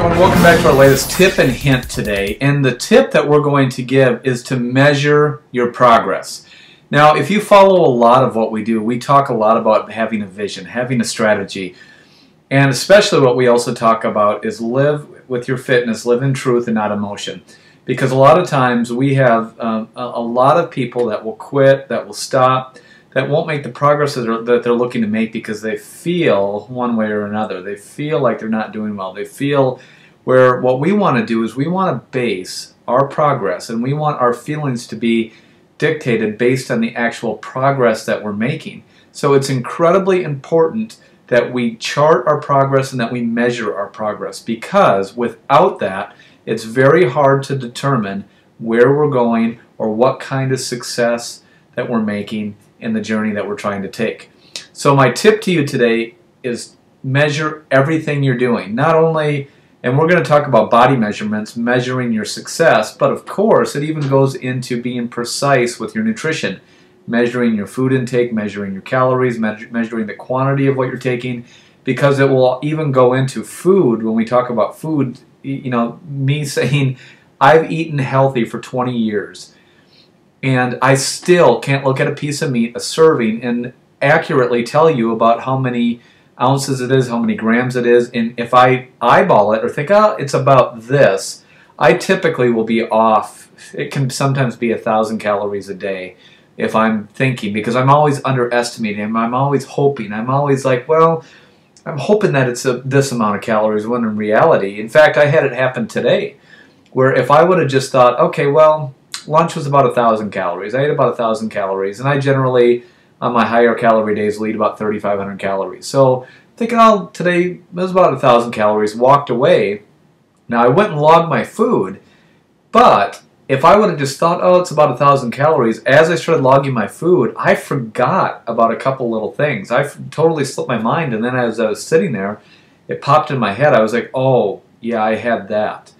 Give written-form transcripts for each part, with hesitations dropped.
everyone, welcome back to our latest tip and hint today. And the tip that we're going to give is to measure your progress. Now, if you follow a lot of what we do, we talk a lot about having a vision, having a strategy. And especially what we also talk about is live with your fitness, live in truth and not emotion. Because a lot of times we have a lot of people that will quit, that will stop, that won't make the progress that they're looking to make because they feel one way or another. They feel like they're not doing well. They feel where what we want to do is we want to base our progress and we want our feelings to be dictated based on the actual progress that we're making. So it's incredibly important that we chart our progress and that we measure our progress, because without that, it's very hard to determine where we're going or what kind of success that we're making in the journey that we're trying to take. So my tip to you today is measure everything you're doing. Not only, and we're going to talk about body measurements, measuring your success, but of course it even goes into being precise with your nutrition. Measuring your food intake, measuring your calories, measuring the quantity of what you're taking, because it will even go into food. When we talk about food, you know, me saying I've eaten healthy for 20 years and I still can't look at a piece of meat, a serving, and accurately tell you about how many ounces it is, how many grams it is, and if I eyeball it or think, oh, it's about this, I typically will be off. It can sometimes be 1,000 calories a day if I'm thinking, because I'm always underestimating, I'm always hoping, I'm always like, well, I'm hoping that it's this amount of calories, when in reality, in fact, I had it happen today, where if I would have just thought, okay, well, lunch was about 1,000 calories, I ate about 1,000 calories, and I generally, on my higher calorie days, will eat about 3,500 calories. So thinking, oh, today it was about 1,000 calories, walked away. Now I went and logged my food, but if I would have just thought, oh, it's about 1,000 calories, as I started logging my food, I forgot about a couple little things. I totally slipped my mind, and then as I was sitting there, it popped in my head. I was like, oh, yeah, I had that.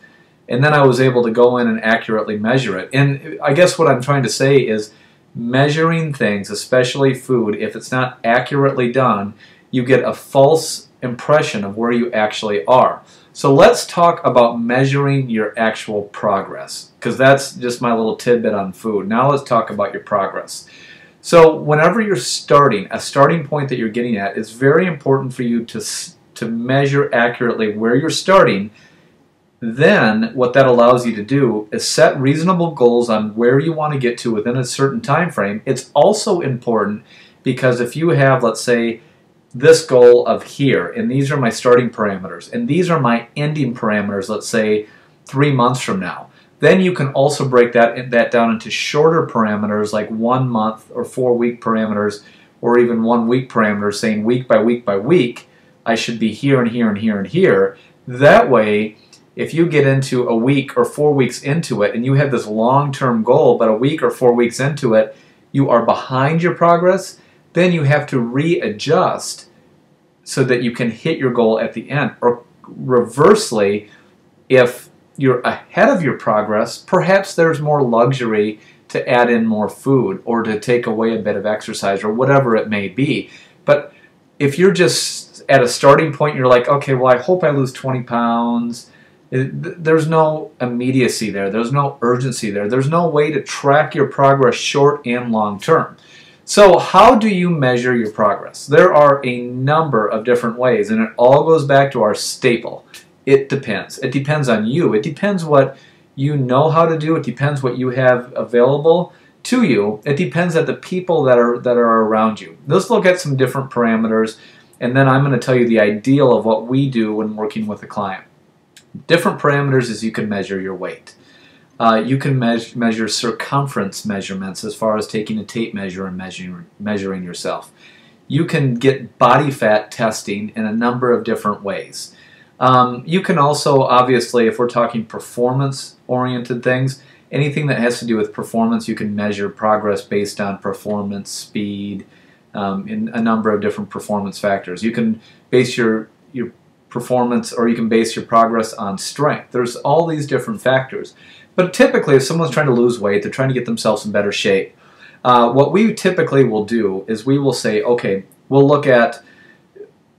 And then I was able to go in and accurately measure it. And I guess what I'm trying to say is measuring things, especially food, if it's not accurately done, you get a false impression of where you actually are. So let's talk about measuring your actual progress, because that's just my little tidbit on food. Now let's talk about your progress. So whenever you're starting, a starting point that you're getting at, it's very important for you to measure accurately where you're starting. Then what that allows you to do is set reasonable goals on where you want to get to within a certain time frame. It's also important because if you have, let's say, this goal of here, and these are my starting parameters, and these are my ending parameters, let's say 3 months from now, then you can also break that down into shorter parameters like 1 month or 4 week parameters, or even 1 week parameters, saying week by week by week, I should be here and here and here and here. That way, if you get into a week or 4 weeks into it and you have this long-term goal, but a week or 4 weeks into it, you are behind your progress, then you have to readjust so that you can hit your goal at the end. Or reversely, if you're ahead of your progress, perhaps there's more luxury to add in more food or to take away a bit of exercise or whatever it may be. But if you're just at a starting point, you're like, okay, well, I hope I lose 20 pounds. There's no immediacy there. There's no urgency there. There's no way to track your progress short and long term. So how do you measure your progress? There are a number of different ways, and it all goes back to our staple. It depends. It depends on you. It depends what you know how to do. It depends what you have available to you. It depends on the people that are around you. Let's look at some different parameters, and then I'm going to tell you the ideal of what we do when working with a client. Different parameters is you can measure your weight. You can measure circumference measurements as far as taking a tape measure and measuring yourself. You can get body fat testing in a number of different ways. You can also, obviously, if we're talking performance-oriented things, anything that has to do with performance, you can measure progress based on performance, speed, in a number of different performance factors. You can base your performance, or you can base your progress on strength. There's all these different factors. But typically, if someone's trying to lose weight, they're trying to get themselves in better shape, what we typically will do is we will say, okay, we'll look at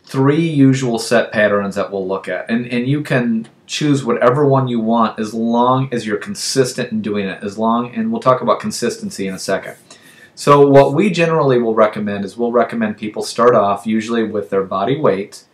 3 usual set patterns that we'll look at. And you can choose whatever one you want as long as you're consistent in doing it. And we'll talk about consistency in a second. So what we generally will recommend is we'll recommend people start off usually with their body weight,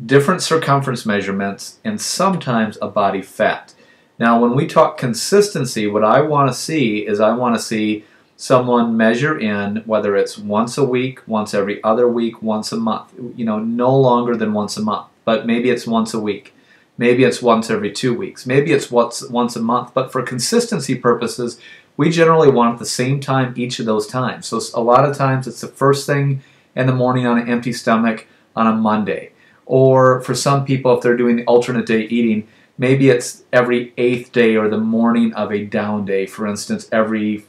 different circumference measurements, and sometimes a body fat. Now when we talk consistency, what I want to see is I want to see someone measure in, whether it's once a week, once every other week, once a month, no longer than once a month, but maybe it's once a week. Maybe it's once every 2 weeks. Maybe it's once a month. But for consistency purposes, we generally want it at the same time each of those times. So a lot of times it's the first thing in the morning on an empty stomach on a Monday. Or for some people, if they're doing the alternate day eating, maybe it's every 8th day or the morning of a down day. For instance, every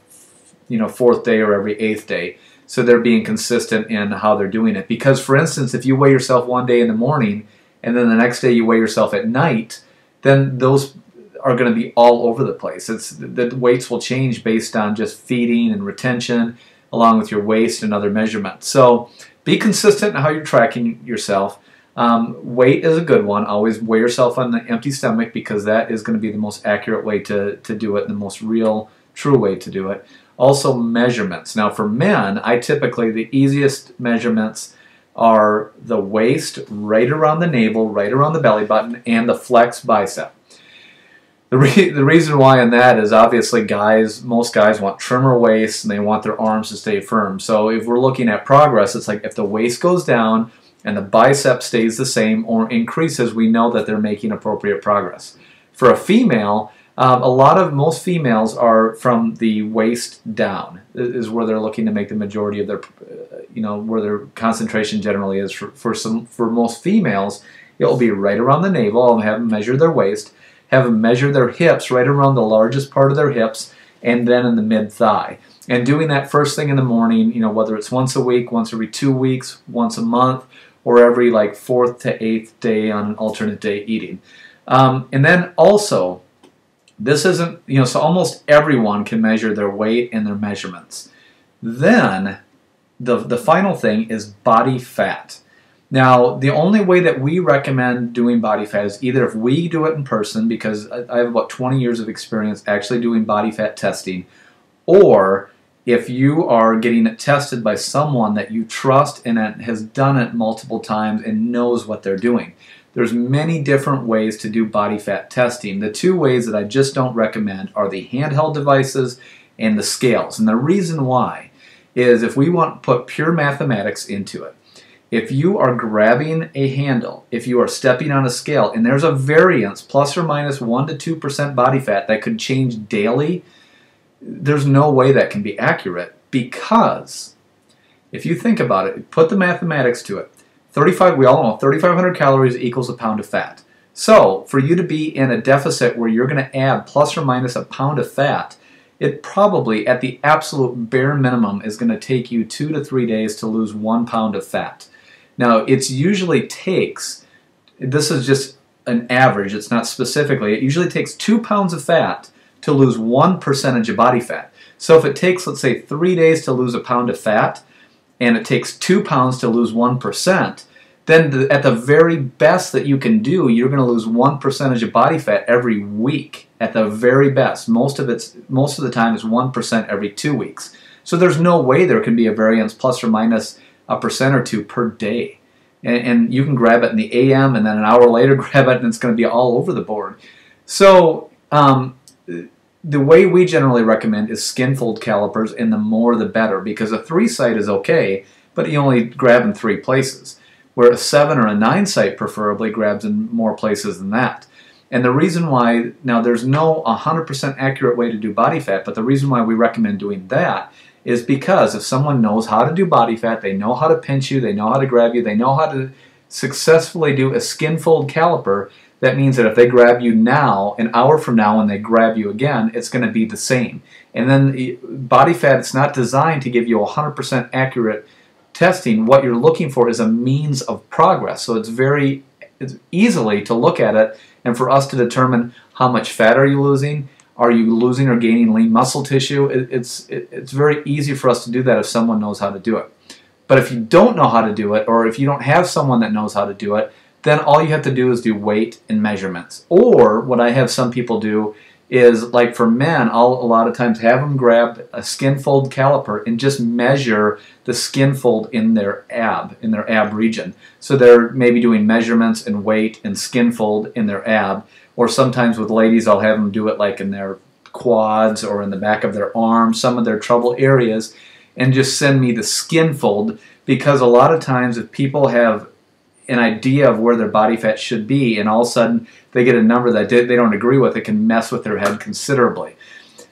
4th day or every 8th day. So they're being consistent in how they're doing it. Because for instance, if you weigh yourself one day in the morning and then the next day you weigh yourself at night, then those are going to be all over the place. The weights will change based on just feeding and retention, along with your waist and other measurements. So be consistent in how you're tracking yourself. Weight is a good one. Always weigh yourself on the empty stomach because that is going to be the most accurate way to do it, the most real, true way to do it. Also measurements. Now for men, the easiest measurements are the waist, right around the navel, right around the belly button, and the flex bicep. The reason why in that is obviously most guys want trimmer waists and they want their arms to stay firm. So if we're looking at progress, it's like if the waist goes down and the bicep stays the same or increases, we know that they're making appropriate progress. For a female, most females are from the waist down is where they're looking to make the majority of their, where their concentration generally is. For most females, it'll be right around the navel. I'll have them measure their waist, have them measure their hips right around the largest part of their hips, and then in the mid-thigh. And doing that first thing in the morning, whether it's once a week, once every 2 weeks, once a month, or every 4th to 8th day on an alternate day eating. And then also, this isn't, so almost everyone can measure their weight and their measurements. Then, the final thing is body fat. Now, the only way that we recommend doing body fat is either if we do it in person, because I have about 20 years of experience actually doing body fat testing, or if you are getting it tested by someone that you trust and that has done it multiple times and knows what they're doing. There's many different ways to do body fat testing. The two ways that I just don't recommend are the handheld devices and the scales. And the reason why is if we want to put pure mathematics into it, if you are grabbing a handle, if you are stepping on a scale, and there's a variance, plus or minus 1 to 2% body fat that could change daily, there's no way that can be accurate, because if you think about it, put the mathematics to it. We all know 3,500 calories equals a pound of fat. So for you to be in a deficit where you're going to add plus or minus a pound of fat, it probably at the absolute bare minimum is going to take you 2 to 3 days to lose 1 pound of fat. Now it usually takes, this is just an average, it's not specifically, it usually takes 2 pounds of fat to lose 1% of body fat. So if it takes, let's say, 3 days to lose a pound of fat, and it takes 2 pounds to lose 1%, then at the very best that you can do, you're going to lose 1% of body fat every week. At the very best, most of the time is 1% every 2 weeks. So there's no way there can be a variance plus or minus a percent or two per day. And you can grab it in the AM and then an hour later grab it and it's going to be all over the board. So the way we generally recommend is skin fold calipers, and the more the better, because a 3-site is okay, but you only grab in 3 places, where a 7 or a 9-site preferably grabs in more places than that. And the reason why, now there's no 100% accurate way to do body fat, but the reason why we recommend doing that is because if someone knows how to do body fat, they know how to pinch you, they know how to grab you, they know how to successfully do a skin fold caliper, that means that if they grab you now, an hour from now when they grab you again, it's going to be the same. And then body fat, it's not designed to give you 100% accurate testing. What you're looking for is a means of progress. So it's easily to look at it and for us to determine how much fat are you losing, are you losing or gaining lean muscle tissue. It's very easy for us to do that if someone knows how to do it. But if you don't know how to do it, or if you don't have someone that knows how to do it, then all you have to do is do weight and measurements. Or what I have some people do is, like for men, I'll a lot of times have them grab a skin fold caliper and just measure the skin fold in their ab region. So they're maybe doing measurements and weight and skin fold in their ab. Or sometimes with ladies, I'll have them do it like in their quads or in the back of their arms, some of their trouble areas, and just send me the skin fold, because a lot of times if people have an idea of where their body fat should be and all of a sudden they get a number that they don't agree with, it can mess with their head considerably.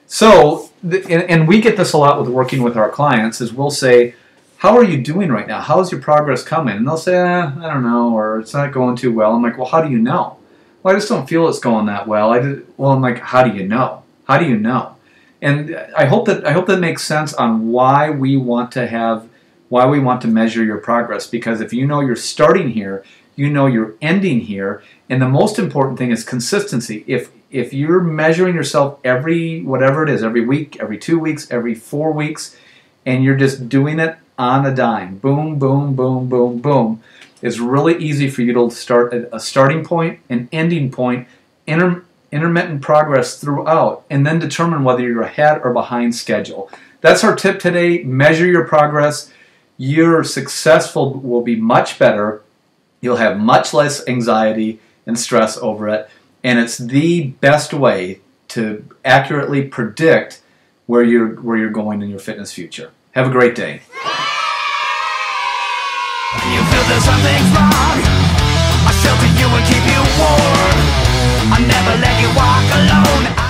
So, and we get this a lot with working with our clients, is we'll say, how are you doing right now? How's your progress coming? And they'll say, I don't know, or it's not going too well. I'm like, well, how do you know? Well, I just don't feel it's going that well. I'm like, how do you know? How do you know? And I hope that makes sense on why we want to measure your progress. Because if you know you're starting here, you know you're ending here, and the most important thing is consistency. If you're measuring yourself every week, every 2 weeks, every 4 weeks, and you're just doing it on a dime, boom, boom, boom, boom, boom, it's really easy for you to start at a starting point, an ending point, intermittent progress throughout, and then determine whether you're ahead or behind schedule. That's our tip today. Measure your progress. Your success will be much better. You'll have much less anxiety and stress over it, and it's the best way to accurately predict where you're going in your fitness future. Have a great day. When you feel that something's wrong, I'll shelter you and keep you warm. I'll never let you walk alone.